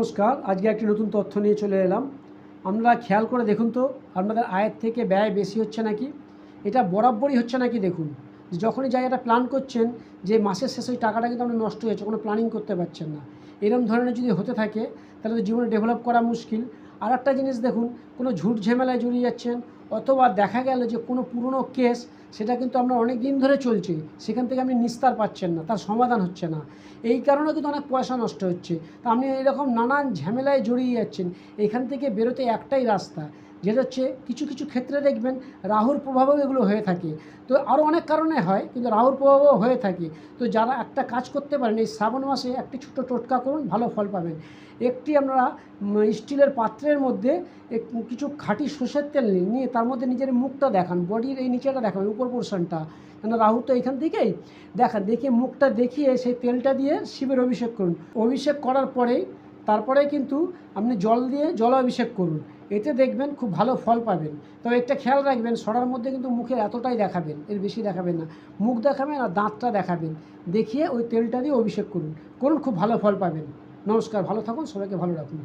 নমস্কার। আজকে একটি নতুন তথ্য নিয়ে চলে এলাম। আপনারা খেয়াল করে দেখুন তো আপনাদের আয়ের থেকে ব্যয় বেশি হচ্ছে নাকি, এটা বরাবরই হচ্ছে নাকি দেখুন। যখনই জায়গাটা প্ল্যান করছেন যে মাসের শেষে ওই টাকাটা কিন্তু আপনার নষ্ট হয়েছে, কোনো প্ল্যানিং করতে পারছেন না। এরকম ধরনের যদি হতে থাকে তাহলে তো জীবনে ডেভেলপ করা মুশকিল। আর একটা জিনিস দেখুন, কোনো ঝুট ঝামেলায় জড়িয়ে যাচ্ছেন, অথবা দেখা গেল যে কোনো পুরনো কেস সেটা কিন্তু আপনার অনেক দিন ধরে চলছে, সেখান থেকে আপনি নিস্তার পাচ্ছেন না, তার সমাধান হচ্ছে না। এই কারণেও কিন্তু অনেক পয়সা নষ্ট হচ্ছে। তো আপনি এরকম নানান ঝামেলায় জড়িয়ে যাচ্ছেন। এখান থেকে বেরোতে একটাই রাস্তা, যেটা হচ্ছে কিছু কিছু ক্ষেত্রে দেখবেন রাহুর প্রভাবেও এগুলো হয়ে থাকে। তো আরও অনেক কারণে হয়, কিন্তু রাহুর প্রভাবও হয়ে থাকে। তো যারা একটা কাজ করতে পারেন, এই শ্রাবণ মাসে একটি ছোট্ট টোটকা করুন, ভালো ফল পাবেন। একটি আপনারা স্টিলের পাত্রের মধ্যে কিছু খাঁটি সর্ষের তেল নিন, নিয়ে তার মধ্যে নিজের মুখটা দেখান, বডির এই নিচেটা দেখাবেন, উপর পোর্শনটা, কেন রাহু তো এখান থেকেই দেখান। দেখিয়ে মুখটা দেখিয়ে সেই তেলটা দিয়ে শিবের অভিষেক করুন। অভিষেক করার পরেই তারপরে কিন্তু আপনি জল দিয়ে জলাভিষেক করুন। এতে দেখবেন খুব ভালো ফল পাবেন। তবে একটা খেয়াল রাখবেন, সরার মধ্যে কিন্তু মুখে এতটাই দেখাবেন, এর বেশি দেখাবেন না। মুখ দেখাবেন আর দাঁতটা দেখাবেন, দেখিয়ে ওই তেলটা দিয়ে অভিষেক করুন, খুব ভালো ফল পাবেন। নমস্কার, ভালো থাকুন, সবাইকে ভালো রাখুন।